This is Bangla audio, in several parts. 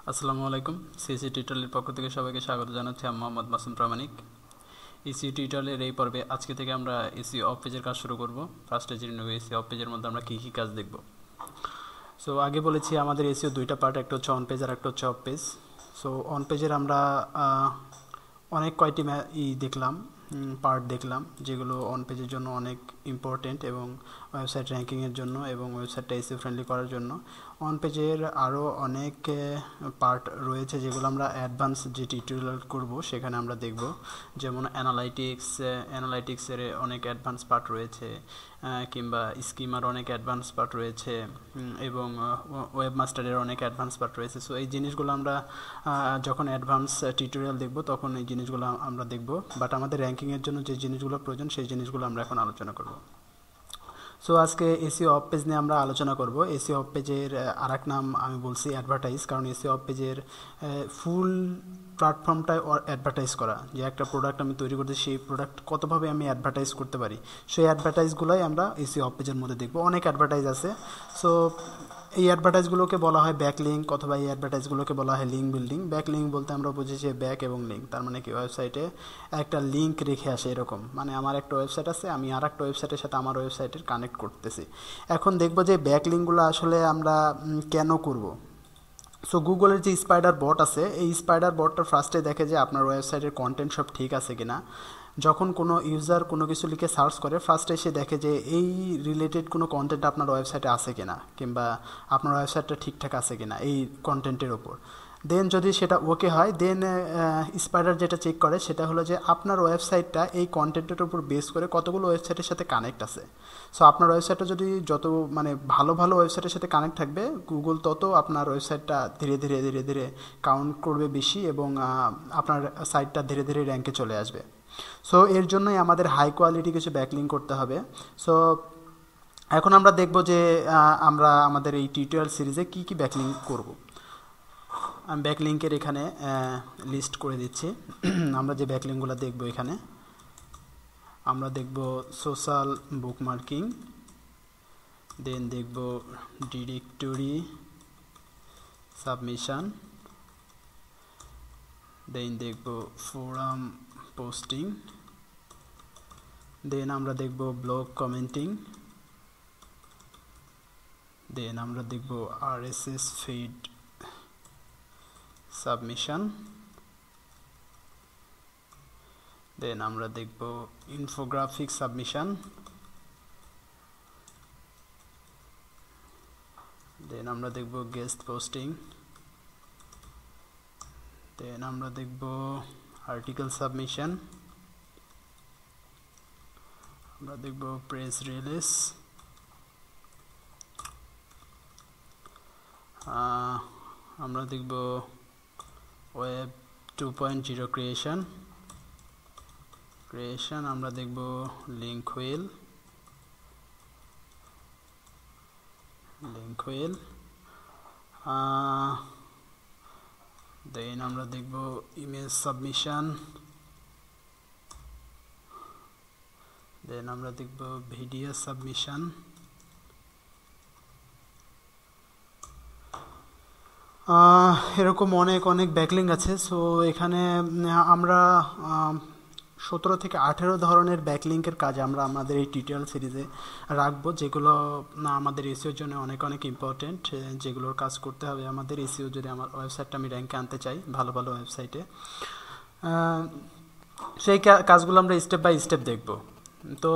আসসালামু আলাইকুম। সিসি টিউটোরিয়ালের পক্ষ থেকে সবাইকে স্বাগত জানাচ্ছি। আমি মোহাম্মদ মাসুম প্রামাণিক। এসিও টিউটোরিয়ালের এই পর্বে আজকে থেকে আমরা এসিও অফ পেজের কাজ শুরু করব। ফার্স্টে জেনে নেব এসিও অফ পেজের মধ্যে আমরা কী কী কাজ দেখব। সো আগে বলেছি আমাদের এসিও দুইটা পার্ট, একটা হচ্ছে অন পেজ আর একটা হচ্ছে অফ পেজ। সো অন পেজের আমরা অনেক কয়টি দেখলাম, পার্ট দেখলাম, যেগুলো অন পেজের জন্য অনেক ইম্পর্টেন্ট এবং ওয়েবসাইট র্যাঙ্কিংয়ের জন্য এবং ওয়েবসাইটটা এসিও ফ্রেন্ডলি করার জন্য। অন পেজের আরও অনেক পার্ট রয়েছে যেগুলো আমরা অ্যাডভান্স যে টিউটোরিয়াল করব সেখানে আমরা দেখব। যেমন অ্যানালাইটিক্সের অনেক অ্যাডভান্স পার্ট রয়েছে, কিংবা স্কিমার অনেক অ্যাডভান্স পার্ট রয়েছে এবং ওয়েবমাস্টারের অনেক অ্যাডভান্স পার্ট রয়েছে। সো এই জিনিসগুলো আমরা যখন অ্যাডভান্স টিউটোরিয়াল দেখব তখন এই জিনিসগুলো আমরা দেখব, বাট আমাদের র্যাঙ্কিংয়ের জন্য যে জিনিসগুলো প্রয়োজন সেই জিনিসগুলো আমরা এখন আলোচনা করব। সো আজকে এসিও অফ পেজ নিয়ে আমরা আলোচনা করব। এসিও অফ পেজের আরেক নাম আমি বলছি অ্যাডভার্টাইজ, কারণ এসিও অফ পেজের ফুল প্ল্যাটফর্মটায় অ্যাডভার্টাইজ করা, যে একটা প্রোডাক্ট আমি তৈরি করতে সেই প্রোডাক্ট কতভাবে আমি অ্যাডভার্টাইজ করতে পারি, সেই অ্যাডভার্টাইজগুলোই আমরা এসিও অফ পেজের মধ্যে দেখব। অনেক অ্যাডভার্টাইজ আছে। সো এই অ্যাডভার্টাইজগুলোকে বলা হয় ব্যাক লিঙ্ক, অথবা এই অ্যাডভার্টাইজগুলোকে বলা হয় লিঙ্ক বিল্ডিং। ব্যাক লিঙ্ক বলতে আমরা বুঝি যে ব্যাক এবং লিঙ্ক, তার মানে কি ওয়েবসাইটে একটা লিঙ্ক রেখে আসে এরকম, মানে আমার একটা ওয়েবসাইট আছে, আমি আর একটা ওয়েবসাইটের সাথে আমার ওয়েবসাইটের কানেক্ট করতেছি। এখন দেখব যে ব্যাক লিঙ্কগুলো আসলে আমরা কেন করব। সো গুগলের যে স্পাইডার বট আছে, এই স্পাইডার বটটা ফার্স্টে দেখে যে আপনার ওয়েবসাইটের কন্টেন্ট সব ঠিক আছে কিনা। যখন কোনো ইউজার কোনো কিছু লিখে সার্চ করে, ফার্স্টে সে দেখে যে এই রিলেটেড কোনো কন্টেন্ট আপনার ওয়েবসাইটে আছে কিনা, কিংবা আপনার ওয়েবসাইটটা ঠিকঠাক আছে কিনা এই কন্টেন্টের ওপর। দেন যদি সেটা ওকে হয়, দেন স্পাইডার যেটা চেক করে সেটা হলো যে আপনার ওয়েবসাইটটা এই কন্টেন্টের উপর বেস করে কতগুলো ওয়েবসাইটের সাথে কানেক্ট আছে। সো আপনার ওয়েবসাইটটা যদি যত ভালো ভালো ওয়েবসাইটের সাথে কানেক্ট থাকবে, গুগল তত আপনার ওয়েবসাইটটা ধীরে ধীরে ধীরে ধীরে কাউন্ট করবে বেশি এবং আপনার সাইটটা ধীরে ধীরে র্যাঙ্কে চলে আসবে। সো এর জন্যই আমাদের হাই কোয়ালিটি কিছু ব্যাকলিঙ্ক করতে হবে। সো এখন আমরা দেখব যে আমরা আমাদের এই টিউটোরিয়াল সিরিজে কী কী ব্যাকলিঙ্ক করব। আমি ব্যাকলিঙ্কের এখানে লিস্ট করে দিচ্ছি। আমরা যে ব্যাকলিঙ্কগুলো দেখব, এখানে আমরা দেখব সোশ্যাল বুকমার্কিং, দেন দেখব ডিরেক্টরি সাবমিশন, দেন দেখব ফোরাম পোস্টিং, দেন আমরা দেখব ব্লগ কমেন্টিং, দেন আমরা দেখব আরএসএস ফিড সাবমিশন, দেন আমরা দেখব ইনফোগ্রাফিক সাবমিশন, দেন আমরা দেখব গেস্ট পোস্টিং, দেন আমরা দেখব আর্টিকেল সাবমিশন, আমরা দেখব প্রেস রিলিজ, আমরা দেখব ওয়েব 2.0 ক্রিয়েশন, আমরা দেখব লিঙ্ক হুইল, দেন আমরা দেখব ইমেজ সাবমিশন, দেন আমরা দেখব ভিডিও সাবমিশন। এরকম অনেক অনেক ব্যাকলিঙ্ক আছে। সো এখানে আমরা 17 থেকে 18 ধরনের ব্যাকলিঙ্কের কাজ আমরা আমাদের এই টিউটোরিয়াল সিরিজে রাখবো, যেগুলো আমাদের এসিওর জন্য অনেক অনেক ইম্পর্টেন্ট, যেগুলোর কাজ করতে হবে আমাদের এসিও যদি আমার ওয়েবসাইটটা আমি র্যাঙ্কে আনতে চাই ভালো ভালো ওয়েবসাইটে। সেই কাজগুলো আমরা স্টেপ বাই স্টেপ দেখব। তো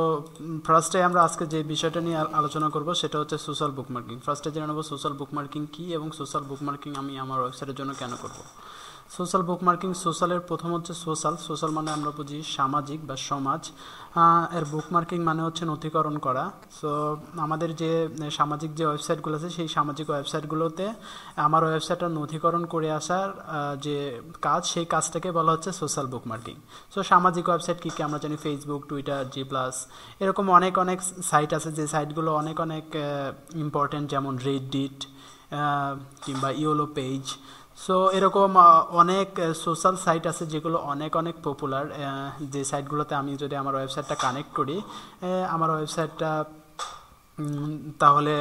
ফার্স্টে আমরা আজকে যে বিষয়টা নিয়ে আলোচনা করব সেটা হচ্ছে সোশ্যাল বুকমার্কিং। ফার্স্টে জেনে নেব সোশ্যাল বুকমার্কিং কী এবং সোশ্যাল বুকমার্কিং আমি আমার ওয়েবসাইটের জন্য কেন করব। সোশ্যাল বুকমার্কিং, সোশ্যালের প্রথম হচ্ছে সোশ্যাল মানে আমরা বুঝি সামাজিক বা সমাজ, এর বুকমার্কিং মানে হচ্ছে নথিকরণ করা। সো আমাদের যে সামাজিক যে ওয়েবসাইটগুলো আছে সেই সামাজিক ওয়েবসাইটগুলোতে আমার ওয়েবসাইটটা নথিকরণ করে আসার যে কাজ, সেই কাজটাকে বলা হচ্ছে সোশ্যাল বুকমার্কিং। সো সামাজিক ওয়েবসাইট কী কী আমরা জানি, ফেসবুক, টুইটার, জি প্লাস, এরকম অনেক অনেক সাইট আছে যে সাইটগুলো অনেক অনেক ইম্পর্টেন্ট, যেমন রেডিট কিংবা ইয়োলো পেজ। সো এরকম অনেক সোশ্যাল সাইট আছে যেগুলো অনেক অনেক পপুলার, যে সাইটগুলোতে আমি যদি আমার ওয়েবসাইটটা কানেক্ট করি, আমার ওয়েবসাইটটা তাহলে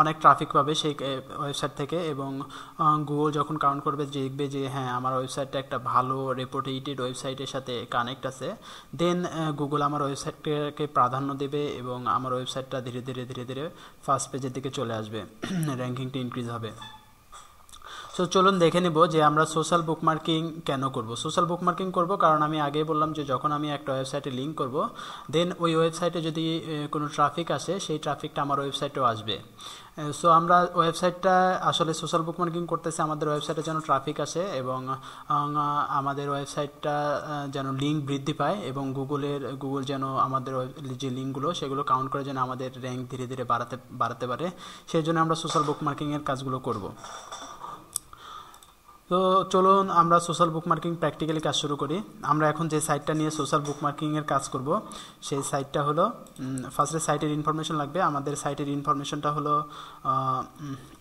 অনেক ট্রাফিক পাবে সেই ওয়েবসাইট থেকে, এবং গুগল যখন কাউন্ট করবে দেখবে যে হ্যাঁ আমার ওয়েবসাইটটা একটা ভালো রেপুটেটেড ওয়েবসাইটের সাথে কানেক্ট আছে, দেন গুগল আমার ওয়েবসাইটকে প্রাধান্য দেবে এবং আমার ওয়েবসাইটটা ধীরে ধীরে ধীরে ধীরে ফার্স্ট পেজের দিকে চলে আসবে, র্যাঙ্কিংটা ইনক্রিজ হবে। সো চলুন দেখে নেব যে আমরা সোশ্যাল বুকমার্কিং কেন করব। সোশ্যাল বুকমার্কিং করব কারণ আমি আগেই বললাম যে যখন আমি একটা ওয়েবসাইটে লিঙ্ক করব, দেন ওই ওয়েবসাইটে যদি কোনো ট্রাফিক আসে সেই ট্রাফিকটা আমার ওয়েবসাইটেও আসবে। সো আমরা ওয়েবসাইটটা আসলে সোশ্যাল বুকমার্কিং করতেছি আমাদের ওয়েবসাইটে যেন ট্রাফিক আসে এবং আমাদের ওয়েবসাইটটা যেন লিঙ্ক বৃদ্ধি পায়, এবং গুগল যেন আমাদের যে লিঙ্কগুলো সেগুলো কাউন্ট করে যেন আমাদের র্যাঙ্ক ধীরে ধীরে বাড়াতে পারে, সেই জন্য আমরা সোশ্যাল বুকমার্কিংয়ের কাজগুলো করব। তো চলুন আমরা সোশ্যাল বুকমার্কিং প্র্যাকটিক্যালি কাজ শুরু করি। আমরা এখন যে সাইটটা নিয়ে সোশ্যাল বুকমার্কিংয়ের কাজ করব সেই সাইটটা হলো, ফার্স্টে সাইটের ইনফরমেশন লাগবে। আমাদের সাইটের ইনফরমেশনটা হলো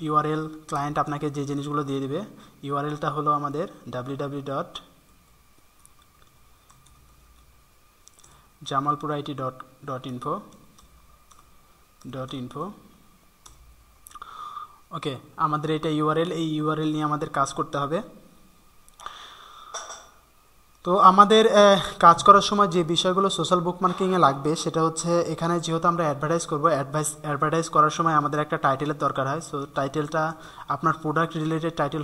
ইউআরএল, ক্লায়েন্ট আপনাকে যে জিনিসগুলো দিয়ে দেবে। ইউআরএলটা হলো আমাদের www.jamalpurit.info। ওকে, আমাদের এটা ইউআরএল, এই ইউআরএল নিয়ে আমাদের কাজ করতে হবে। তো আমাদের কাজ করার সময় যে বিষয়গুলো সোশ্যাল বুকমার্কিংয়ে লাগবে সেটা হচ্ছে, এখানে যেহেতু আমরা অ্যাডভার্টাইজ করব, অ্যাডভার্টাইজ করার সময় আমাদের একটা টাইটেলের দরকার হয়। সো টাইটেলটা আপনার প্রোডাক্ট রিলেটেড টাইটেল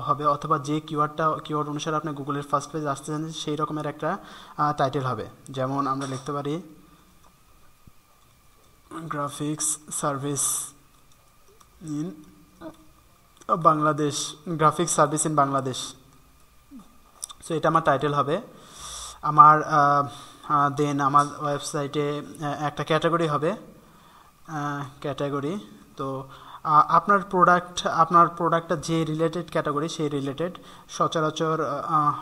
হবে, অথবা যে কিওয়ার্ড অনুসারে আপনি গুগলের ফার্স্ট পেজ আসতে চান সেই রকমের একটা টাইটেল হবে। যেমন আমরা লিখতে পারি graphics service in Bangladesh, graphics service in Bangladesh. So এটা আমার টাইটেল হবে। আমার দেন আমার ওয়েবসাইটে একটা ক্যাটাগরি হবে, ক্যাটাগরি। তো আপনার প্রোডাক্টটা যে রিলেটেড ক্যাটাগরি সেই রিলেটেড, সচরাচর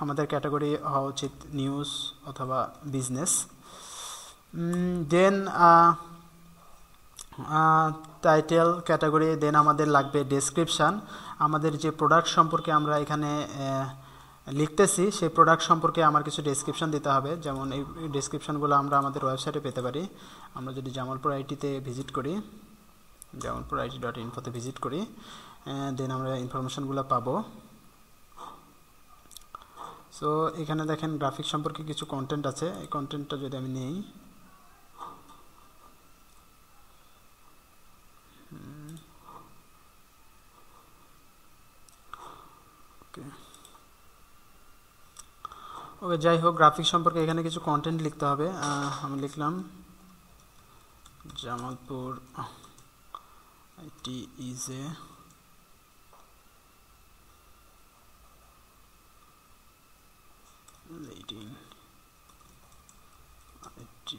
আমাদের ক্যাটাগরি হওয়া উচিত নিউজ অথবা বিজনেস। দেন টাইটেল, ক্যাটাগরি, দেন আমাদের লাগবে ডেসক্রিপশান। আমাদের যে প্রোডাক্ট সম্পর্কে আমরা এখানে লিখতেছি সেই প্রোডাক্ট সম্পর্কে আমার কিছু ডেসক্রিপশান দিতে হবে। যেমন এই ডেসক্রিপশানগুলো আমরা আমাদের ওয়েবসাইটে পেতে পারি। আমরা যদি জামালপুর আইটিতে ভিজিট করি, jamalpurit.info-তে ভিজিট করি, দেন আমরা ইনফরমেশানগুলো পাবো। সো এখানে দেখেন গ্রাফিক সম্পর্কে কিছু কন্টেন্ট আছে। এই কন্টেন্টটা যদি আমি নেই, ওকে যাই হোক, গ্রাফিক সম্পর্কে এখানে কিছু কন্টেন্ট লিখতে হবে। আমি লিখলাম Jamalpur IT is a leading IT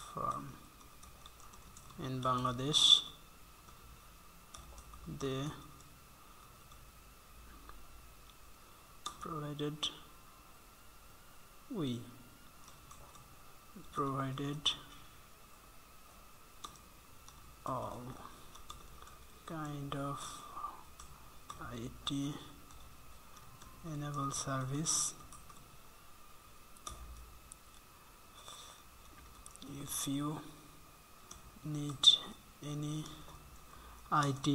firm in Bangladesh. They provided all kind of IT enable service. If you need any IT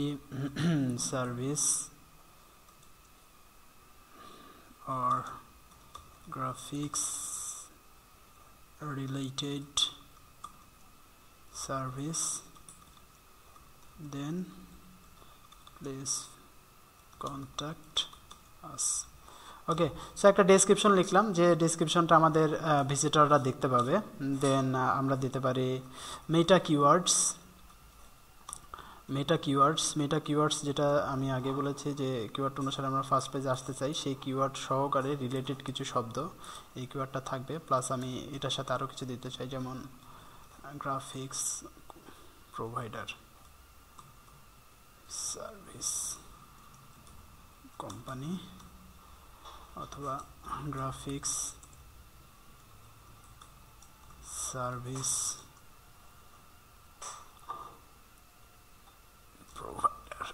service or graphics related service, then please contact us. Okay, so একটা ডেসক্রিপশন লিখলাম, যে ডেসক্রিপশনটা আমাদের ভিজিটররা দেখতে পাবে। দেন আমরা দিতে পারি মেটা কিওয়ার্ডস, যেটা আমি আগে বলেছি যে কিওয়ার্ড অনুসারে আমরা ফার্স্ট পেজে আসতে চাই, সেই কিওয়ার্ড সহকারে রিলেটেড কিছু শব্দ এই কিওয়ার্ডটা থাকবে। প্লাস আমি এটার সাথে আরও কিছু দিতে চাই, যেমন গ্রাফিক্স প্রোভাইডার সার্ভিস কোম্পানি অথবা গ্রাফিক্স সার্ভিস প্রোভাইডার।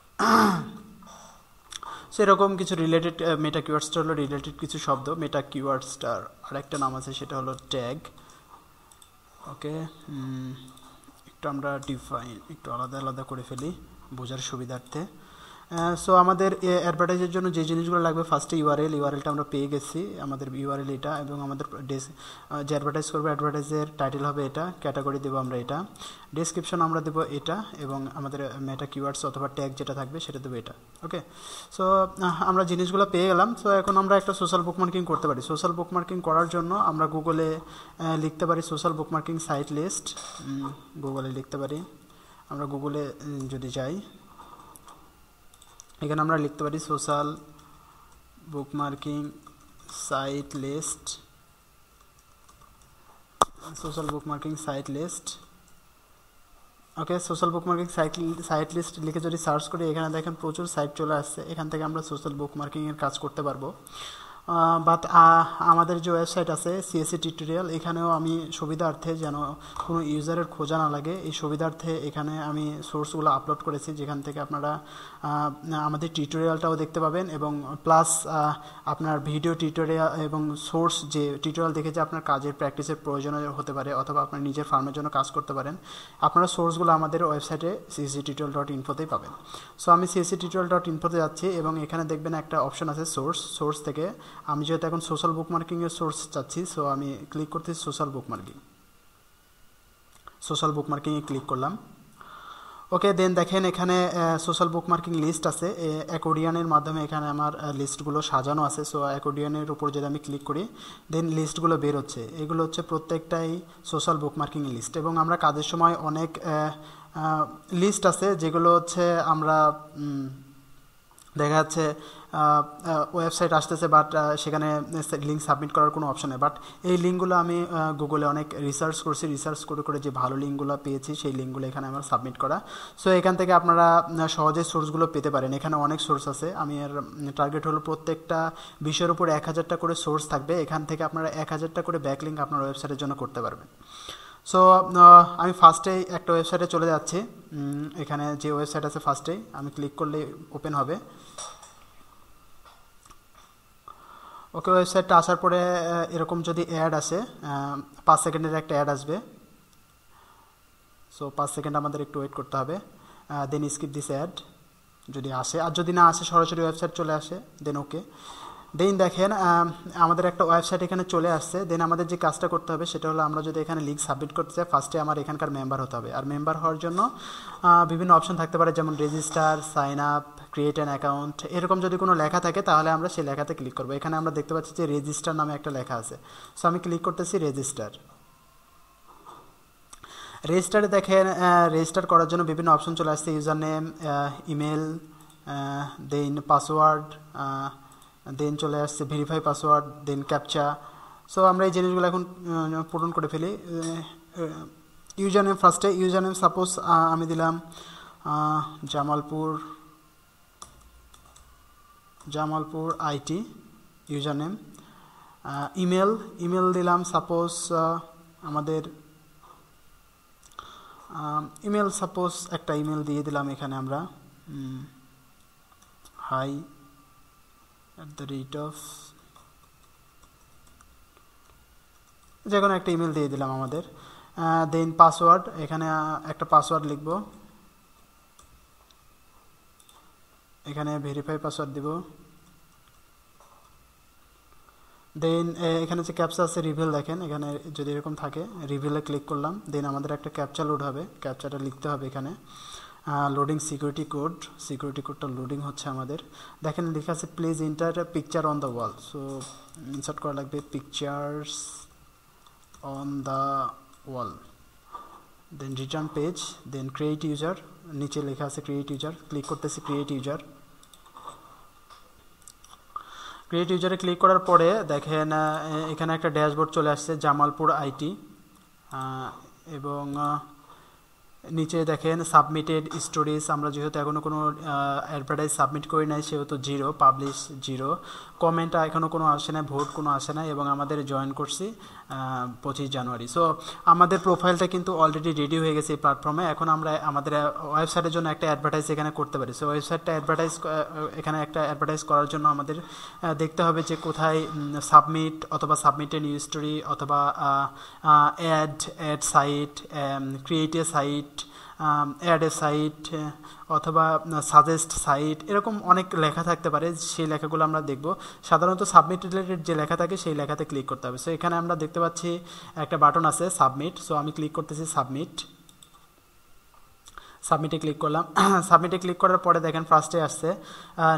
সেরকম কিছু রিলেটেড, মেটা কিওয়ার্ডসটা হলো রিলেটেড কিছু শব্দ। মেটা কিওয়ার্ডসটার আরেকটা নাম আছে, সেটা হলো ট্যাগ। ওকে, একটু আমরা ডিফাইন একটু আলাদা আলাদা করে ফেলি বোঝার সুবিধার্থে। সো আমাদের অ্যাডভার্টাইজের জন্য যে জিনিসগুলো লাগবে, ফার্স্টে ইউআরএলটা আমরা পেয়ে গেছি, আমাদের ইউআরএল এটা, এবং আমাদের যে অ্যাডভার্টাইজ করবে অ্যাডভার্টাইজের টাইটেল হবে এটা, ক্যাটাগরি দেবো আমরা এটা, ডেসক্রিপশন আমরা দেবো এটা, এবং আমাদের মেটা কিওয়ার্ডস অথবা ট্যাগ যেটা থাকবে সেটা দেবো এটা। ওকে, সো আমরা জিনিসগুলো পেয়ে গেলাম। সো এখন আমরা একটা সোশ্যাল বুকমার্কিং করতে পারি। সোশ্যাল বুকমার্কিং করার জন্য আমরা গুগলে লিখতে পারি সোশ্যাল বুকমার্কিং সাইট লিস্ট, গুগলে লিখতে পারি। আমরা গুগলে যদি যাই, এখানে আমরা লিখতে পারি social bookmarking site list, social bookmarking site list. Okay, social bookmarking site list লিখে যদি সার্চ করি, এখানে দেখেন প্রচুর সাইট চলে আসছে। এখান থেকে আমরা সোশ্যাল বুকমার্কিংয়ের কাজ করতে পারবো। বাট আমাদের যে ওয়েবসাইট আছে সিএসসি টিউটোরিয়াল, এখানেও আমি সুবিধার্থে যেন কোনো ইউজারের খোঁজা না লাগে, এই সুবিধার্থে এখানে আমি সোর্সগুলো আপলোড করেছি, যেখান থেকে আপনারা আমাদের টিউটোরিয়ালটাও দেখতে পাবেন, এবং প্লাস আপনার ভিডিও টিউটোরিয়াল এবং সোর্স যে টিউটোরিয়াল দেখে যে আপনার কাজের প্র্যাকটিসের প্রয়োজন হতে পারে, অথবা আপনার নিজের ফার্মের জন্য কাজ করতে পারেন, আপনারা সোর্সগুলো আমাদের ওয়েবসাইটে csctutorial.info-তেই পাবেন। সো আমি csctutorial.info-তে যাচ্ছি, এবং এখানে দেখবেন একটা অপশন আছে সোর্স থেকে। আমি যেহেতু এখন সোশ্যাল বুকমার্কিংয়ের সোর্স চাচ্ছি, সো আমি ক্লিক করতেছি সোশ্যাল বুকমার্কিংয়ে ক্লিক করলাম। ওকে, দেন দেখেন এখানে সোশ্যাল বুকমার্কিং লিস্ট আছে, অ্যাকর্ডিয়নের মাধ্যমে এখানে আমার লিস্টগুলো সাজানো আছে। সো অ্যাকর্ডিয়নের উপর যদি আমি ক্লিক করি, দেন লিস্টগুলো বের হচ্ছে। এগুলো হচ্ছে প্রত্যেকটাই সোশ্যাল বুকমার্কিং লিস্ট, এবং আমরা কাজের সময় অনেক লিস্ট আছে যেগুলো হচ্ছে আমরা দেখা যাচ্ছে ওয়েবসাইট আসতেছে, বাট সেখানে লিঙ্ক সাবমিট করার কোনো অপশন নেই। বাট এই লিঙ্কগুলো আমি গুগলে অনেক রিসার্চ করে যে ভালো লিঙ্কগুলো পেয়েছি, সেই লিঙ্কগুলো এখানে আমার সাবমিট করা। সো এখান থেকে আপনারা সহজে সোর্সগুলো পেতে পারেন। এখানে অনেক সোর্স আছে। আমি এর টার্গেট হলো প্রত্যেকটা বিষয়ের উপর 1000টা করে সোর্স থাকবে। এখান থেকে আপনারা 1000টা করে ব্যাকলিঙ্ক আপনার ওয়েবসাইটের জন্য করতে পারবেন। সো আমি ফার্স্টেই একটা ওয়েবসাইটে চলে যাচ্ছি। এখানে যে ওয়েবসাইট আছে ফার্স্টেই আমি ক্লিক করলে ওপেন হবে। ওকে, ওয়েবসাইটটা আসার পরে এরকম যদি অ্যাড আসে, 5 সেকেন্ডের একটা অ্যাড আসবে। সো 5 সেকেন্ড আমাদের একটু ওয়েট করতে হবে। দেন স্কিপ দিস অ্যাড যদি আসে, আর যদি না আসে সরাসরি ওয়েবসাইট চলে আসে, দেন ওকে। দেন দেখেন আমাদের একটা ওয়েবসাইট এখানে চলে আসছে। দেন আমাদের যে কাজটা করতে হবে সেটা হলো, আমরা যদি এখানে লিঙ্ক সাবমিট করতে চাই, ফার্স্টে আমার এখানকার মেম্বার হতে হবে। আর মেম্বার হওয়ার জন্য বিভিন্ন অপশন থাকতে পারে, যেমন register, sign up, create an account, এরকম যদি কোনো লেখা থাকে তাহলে আমরা সেই লেখাতে ক্লিক করবো। এখানে আমরা দেখতে পাচ্ছি যে রেজিস্টার নামে একটা লেখা আছে। সো আমি ক্লিক করতেছি রেজিস্টারে। দেখেন রেজিস্টার করার জন্য বিভিন্ন অপশন চলে আসছে, ইউজার নেম, ইমেল, দেন পাসওয়ার্ড, দেন চলে আসছে ভেরিফাই পাসওয়ার্ড, দেন ক্যাপচা। সো আমরা এই জিনিসগুলো এখন পূরণ করে ফেলি। ইউজার নেম ফার্স্টে, ইউজার নেম সাপোজ আমি দিলাম Jamalpur IT user name. Email দিলাম সাপোজ আমাদের ইমেল, সাপোজ একটা ইমেল দিয়ে দিলাম এখানে আমরা hi@, যে কোনো একটা ইমেল দিয়ে দিলাম আমাদের। দেন পাসওয়ার্ড, এখানে একটা পাসওয়ার্ড লিখব, এখানে ভেরিফাই পাসওয়ার্ড দিব। দেন এখানে যে ক্যাপচা আছে রিভিল, দেখেন এখানে যদি এরকম থাকে রিভিলে ক্লিক করলাম। দেন আমাদের একটা ক্যাপচা লোড হবে, ক্যাপচাটা লিখতে হবে এখানে। লোডিং সিকিউরিটি কোডটা লোডিং হচ্ছে আমাদের। দেখেন লেখা আছে please enter picture on the wall. So insert করা লাগবে pictures on the wall, then return page, then create user, নিচে লেখা আছে ক্রিয়েট ইউজার, ক্লিক করতেছি ক্রিয়েট ইউজারে ক্লিক করার পরে দেখেন এখানে একটা ড্যাশবোর্ড চলে আসছে জামালপুর আইটি, এবং নিচে দেখেন সাবমিটেড স্টোরিজ, আমরা যেহেতু এখনও কোনো অ্যাডভার্টাইজ সাবমিট করি নাই সেহেতু 0, পাবলিশ 0, কমেন্ট এখনও কোনো আসে না, ভোট কোনো আসে না, এবং আমাদের জয়েন করছি 25 জানুয়ারি। সো আমাদের প্রোফাইলটা কিন্তু অলরেডি রেডি হয়ে গেছে এই প্ল্যাটফর্মে। এখন আমরা আমাদের ওয়েবসাইটের জন্য একটা অ্যাডভার্টাইজ এখানে করতে পারি। সো ওয়েবসাইটটা এখানে একটা অ্যাডভার্টাইজ করার জন্য আমাদের দেখতে হবে যে কোথায় সাবমিট, অথবা সাবমিটেড নিউ স্টোরি, অথবা add site, create a site, add a site, অথবা সাজেস্ট সাইট, এরকম অনেক লেখা থাকতে পারে। সেই লেখাগুলো আমরা দেখব। সাধারণত সাবমিট রিলেটেড যে লেখা থাকে সেই লেখাতে ক্লিক করতে হবে। সো এখানে আমরা দেখতে পাচ্ছি একটা বাটন আছে সাবমিট। সো আমি ক্লিক করতেছি সাবমিটে ক্লিক করলাম। সাবমিটে ক্লিক করার পরে দেখেন ফার্স্টে আসছে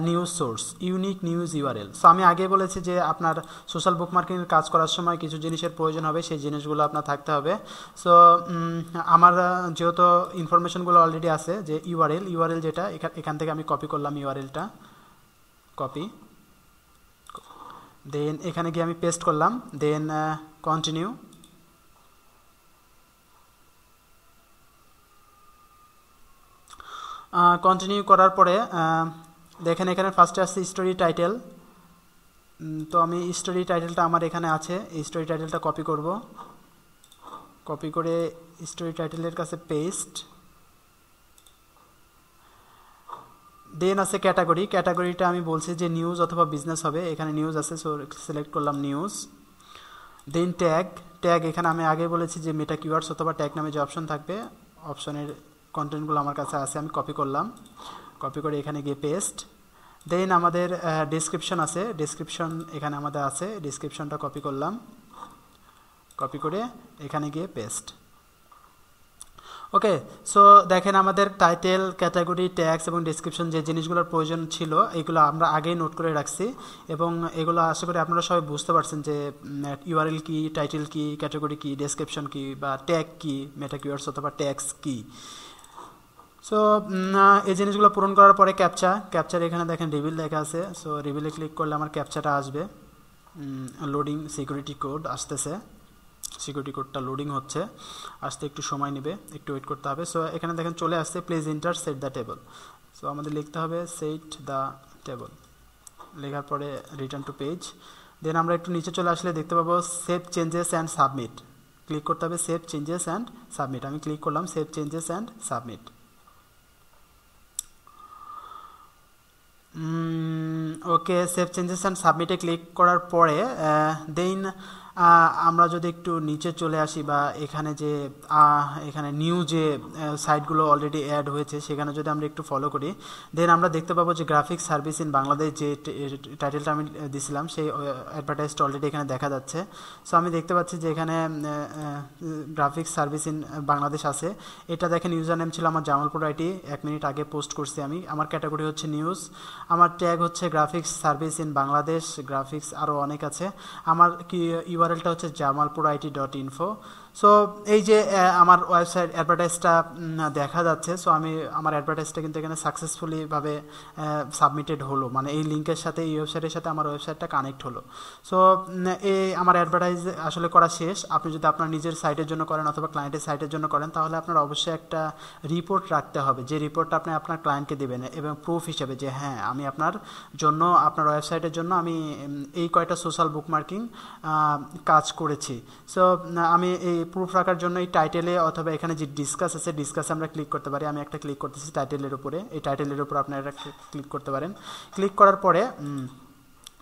news source, unique news URL. So আমি আগে বলেছি যে আপনার সোশ্যাল বুকমার্কিংয়ের কাজ করার সময় কিছু জিনিসের প্রয়োজন হবে, সেই জিনিসগুলো আপনার থাকতে হবে। সো আমার যেহেতু ইনফরমেশনগুলো অলরেডি আছে, যে ইউআরএল যেটা এখান থেকে আমি কপি করলাম, ইউআরএলটা কপি, দেন এখানে গিয়ে আমি পেস্ট করলাম, দেন কন্টিনিউ। কন্টিনিউ করার পরে দেখেন এখানে ফার্স্টে আসছে স্টোরি টাইটেল। তো আমি স্টোরি টাইটেলটা আমার এখানে আছে, এই স্টোরি টাইটেলটা কপি করব, কপি করে স্টোরি টাইটেলের কাছে পেস্ট। দেন আছে ক্যাটাগরিটা আমি বলছি যে নিউজ অথবা বিজনেস হবে, এখানে নিউজ আছে, সো সিলেক্ট করলাম নিউজ। দেন ট্যাগ এখানে আমি আগে বলেছি যে মেটা কিওয়ার্ডস অথবা ট্যাগ নামে যে অপশন থাকবে, অপশনের কন্টেন্টগুলো আমার কাছে আছে, আমি কপি করলাম, কপি করে এখানে গিয়ে পেস্ট। দেন আমাদের ডেসক্রিপশন আছে, ডেসক্রিপশন এখানে আমাদের আছে, ডেসক্রিপশনটা কপি করলাম, কপি করে এখানে গিয়ে পেস্ট। ওকে, সো দেখেন আমাদের টাইটেল, ক্যাটাগরি, ট্যাগস এবং ডেসক্রিপশন যে জিনিসগুলোর প্রয়োজন ছিল এগুলো আমরা আগেই নোট করে রাখছি, এবং এগুলো আশা করি আপনারা সবাই বুঝতে পারছেন যে ইউআরএল কি, টাইটেল কি, ক্যাটাগরি কি, ডেসক্রিপশন কি, বা ট্যাগ কি, মেটা কিওয়ার্ডস অথবা ট্যাগস কি। সো এই জিনিসগুলো পূরণ করার পরে ক্যাপচার এখানে দেখেন রিভিল লেখা আছে। সো রিভিলে ক্লিক করলে আমার ক্যাপচাটা আসবে, লোডিং সিকিউরিটি কোড আসতেছে, সিকিউরিটি কোডটা লোডিং হচ্ছে, আসতে একটু সময় নেবে, একটু ওয়েট করতে হবে। সো এখানে দেখেন চলে আসছে please enter set the table. So আমাদের লিখতে হবে সেট দ্য টেবল, লেখার পরে রিটার্ন টু পেজ। দেন আমরা একটু নিচে চলে আসলে দেখতে পাবো save changes and submit, click করতে হবে সেভ চেঞ্জেস অ্যান্ড সাবমিট। আমি ক্লিক করলাম save changes and submit. Okay, save changes and সাবমিটে ক্লিক করার পরে দেন আমরা যদি একটু নিচে চলে আসি, বা এখানে যে এখানে নিউ যে সাইটগুলো অলরেডি অ্যাড হয়েছে সেখানে যদি আমরা একটু ফলো করি, দেন আমরা দেখতে পাবো যে গ্রাফিক্স সার্ভিস ইন বাংলাদেশ যে টাইটেলটা আমি দিছিলাম সেই অ্যাডভার্টাইজটা অলরেডি এখানে দেখা যাচ্ছে। সো আমি দেখতে পাচ্ছি যে এখানে গ্রাফিক্স সার্ভিস ইন বাংলাদেশ আছে। এটা দেখেন ইউজার নেম ছিল আমার জামালপুর আইটি, 1 মিনিট আগে পোস্ট করছি আমি। আমার ক্যাটাগরি হচ্ছে নিউজ, আমার ট্যাগ হচ্ছে graphics service in Bangladesh, graphics আরও অনেক আছে। আমার কি ইউআরএলটা হচ্ছে jamalpurIT.info। সো এই যে আমার ওয়েবসাইট অ্যাডভার্টাইজটা দেখা যাচ্ছে, সো আমি আমার অ্যাডভার্টাইজটা কিন্তু এখানে সাকসেসফুলিভাবে সাবমিটেড হলো, মানে এই লিঙ্কের সাথে, এই ওয়েবসাইটের সাথে আমার ওয়েবসাইটটা কানেক্ট হলো। সো এই আমার অ্যাডভার্টাইজ আসলে করা শেষ। আপনি যদি আপনার নিজের সাইটের জন্য করেন অথবা ক্লায়েন্টের সাইটের জন্য করেন, তাহলে আপনার অবশ্যই একটা রিপোর্ট রাখতে হবে, যে রিপোর্টটা আপনি আপনার ক্লায়েন্টকে দেবেন, এবং প্রুফ হিসেবে যে হ্যাঁ আমি আপনার জন্য, আপনার ওয়েবসাইটের জন্য আমি এই কয়টা সোশ্যাল বুকমার্কিং কাজ করেছি। সো আমি এই প্রুফ রাখার জন্য এই টাইটেলে অথবা এখানে যে ডিসকাস আছে, ডিসকাসে আমরা ক্লিক করতে পারি। আমি একটা ক্লিক করতেছি টাইটেলের উপরে, এই টাইটেলের উপর আপনারা ক্লিক করতে পারেন। ক্লিক করার পরে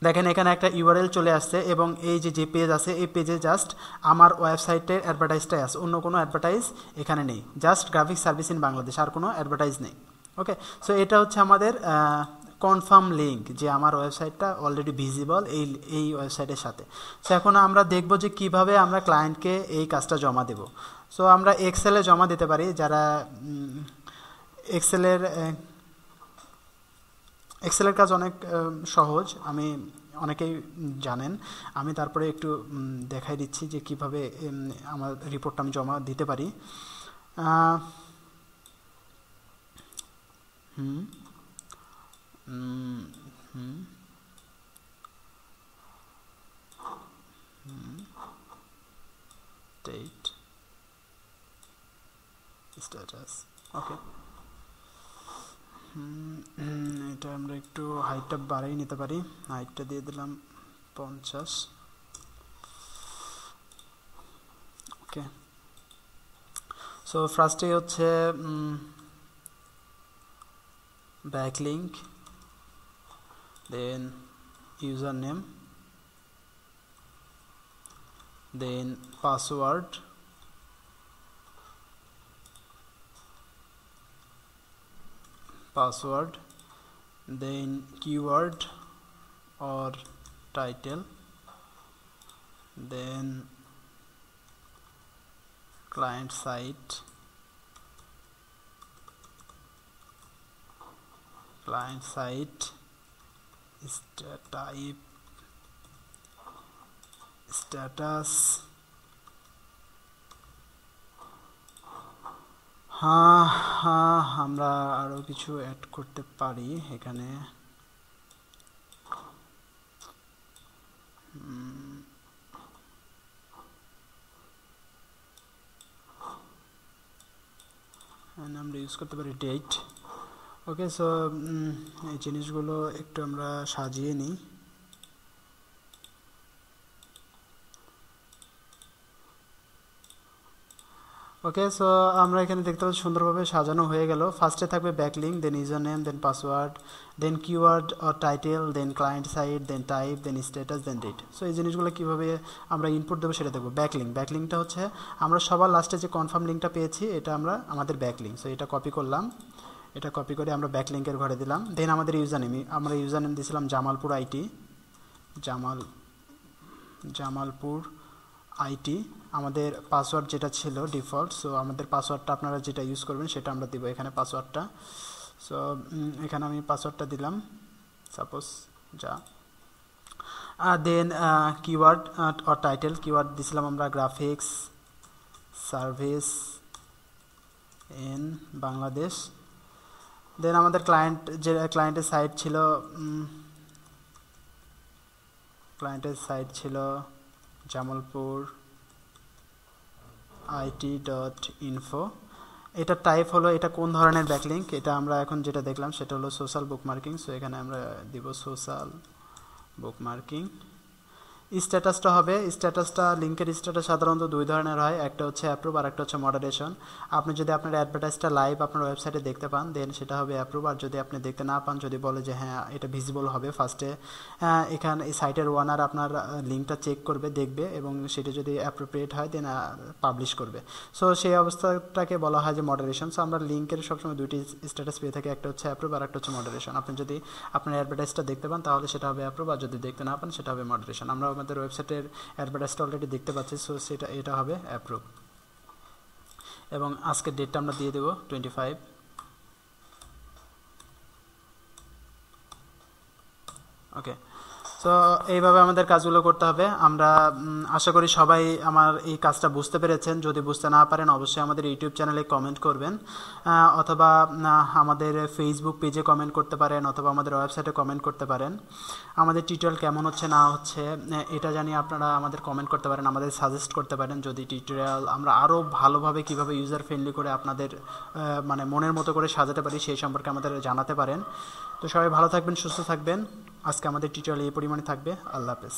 দেখেন এখানে একটা ইউআরএল চলে আসছে, এবং এই যে পেজ আছে এই পেজে জাস্ট আমার ওয়েবসাইটের অ্যাডভার্টাইজটাই আছে, অন্য কোনো অ্যাডভার্টাইজ এখানে নেই, just graphics service in Bangladesh, আর কোনো অ্যাডভার্টাইজ নেই। ওকে, সো এটা হচ্ছে আমাদের কনফার্ম লিঙ্ক যে আমার ওয়েবসাইটটা অলরেডি ভিজিবল এই ওয়েবসাইটের সাথে। সো এখন আমরা দেখব যে কিভাবে আমরা ক্লায়েন্টকে এই কাজটা জমা দেব। সো আমরা এক্সেলে জমা দিতে পারি, যারা এক্সেলের কাজ অনেক সহজ, আমি অনেকেই জানেন। আমি তারপরে একটু দেখাই দিচ্ছি যে কিভাবে আমার রিপোর্টটা আমি জমা দিতে পারি। স্ট্যাটাস। ওকে, এটা আমরা একটু হাইটটা বাড়িয়ে নিতে পারি, হাইটটা দিয়ে দিলাম 50। ওকে, সো ফার্স্টে হচ্ছে backlink, then user name, then password, then keyword or title, then client side, type, status। আমরা আরো কিছু অ্যাড করতে পারি এখানে। আমরা ইউজ করতে পারি ডেট। ওকে, সো এই জিনিসগুলো একটু আমরা সাজিয়ে নিই। ওকে, সো আমরা এখানে দেখতে পাচ্ছি সুন্দরভাবে সাজানো হয়ে গেল। ফার্স্টে থাকবে backlink, then user name, then password, then keyword or title, then client side, then type, then status, then date. So এই জিনিসগুলো কীভাবে আমরা ইনপুট দেবো সেটা দেখবো। ব্যাকলিঙ্কটা হচ্ছে আমরা সবার লাস্টে যে কনফার্ম লিঙ্কটা পেয়েছি এটা আমরা আমাদের ব্যাকলিঙ্ক। সো এটা কপি করলাম, এটা কপি করে আমরা ব্যাকলিঙ্কের ঘরে দিলাম। দেন আমাদের ইউজার নেম, আমরা ইউজার নেম দিয়েছিলাম জামালপুর আইটি, জামালপুর আইটি। আমাদের পাসওয়ার্ড যেটা ছিল ডিফল্ট, সো আমাদের পাসওয়ার্ডটা আপনারা যেটা ইউজ করবেন সেটা আমরা দিব এখানে পাসওয়ার্ডটা। সো এখানে আমি পাসওয়ার্ডটা দিলাম সাপোজ যা। দেন কিওয়ার্ড অর টাইটেল, কিওয়ার্ড দিছিলাম আমরা গ্রাফিক্স সার্ভিস ইন বাংলাদেশ। দেন আমাদের ক্লায়েন্টের সাইট ছিল জামালপুর IT.info। এটা টাইপ হলো, এটা কোন ধরনের ব্যাকলিঙ্ক, এটা আমরা এখন যেটা দেখলাম সেটা হলো সোশ্যাল বুকমার্কিং। সো এখানে আমরা দিব সোশ্যাল বুকমার্কিং। স্ট্যাটাসটা হবে, লিঙ্কের স্ট্যাটাস সাধারণত দুই ধরনের হয়, একটা হচ্ছে অ্যাপ্রুভ আর একটা হচ্ছে মডারেশন। আপনি যদি আপনার অ্যাডভার্টাইজটা লাইভ আপনার ওয়েবসাইটে দেখতে পান দেন সেটা হবে অ্যাপ্রুভ, আর যদি আপনি দেখতে না পান, যদি বলে যে হ্যাঁ এটা ভিজিবল হবে, ফার্স্টে এখানে এই সাইটের ওনার আপনার লিঙ্কটা চেক করবে, দেখবে, এবং সেটা যদি অ্যাপ্রোপ্রিয়েট হয় দেন পাবলিশ করবে। সো সেই অবস্থাটাকে বলা হয় যে মডারেশন। সো আমরা লিঙ্কের সবসময় দুইটি স্ট্যাটাস পেয়ে থাকি, একটা হচ্ছে অ্যাপ্রুভ আর একটা হচ্ছে মডারেশন। আপনি যদি আপনার অ্যাডভার্টাইজটা দেখতে পান তাহলে সেটা হবে অ্যাপ্রুভ, আর যদি দেখতে না পান সেটা হবে মডারেশন। আমরা আমাদের ওয়েবসাইটের অ্যাডভার্টাইজটা অলরেডি দেখতে পাচ্ছি, সো এটা হবে অ্যাপ্রুভ। এবং আজকের ডেটটা আমরা দিয়ে দেব 25। ওকে, সো এইভাবে আমাদের কাজগুলো করতে হবে। আমরা আশা করি সবাই আমার এই কাজটা বুঝতে পেরেছেন। যদি বুঝতে না পারেন অবশ্যই আমাদের ইউটিউব চ্যানেলে কমেন্ট করবেন, অথবা আমাদের ফেসবুক পেজে কমেন্ট করতে পারেন, অথবা আমাদের ওয়েবসাইটে কমেন্ট করতে পারেন। আমাদের টিউটোরিয়াল কেমন হচ্ছে না হচ্ছে এটা জানিয়ে আপনারা আমাদের কমেন্ট করতে পারেন, আমাদের সাজেস্ট করতে পারেন। যদি টিউটোরিয়াল আমরা আরও ভালোভাবে কীভাবে ইউজার ফ্রেন্ডলি করে আপনাদের মানে মনের মতো করে সাজাতে পারি সেই সম্পর্কে আমাদের জানাতে পারেন। তো সবাই ভালো থাকবেন, সুস্থ থাকবেন। আজকে আমাদের টিউটোরিয়াল এই পরিমাণে থাকবে। আল্লাহ হাফেজ।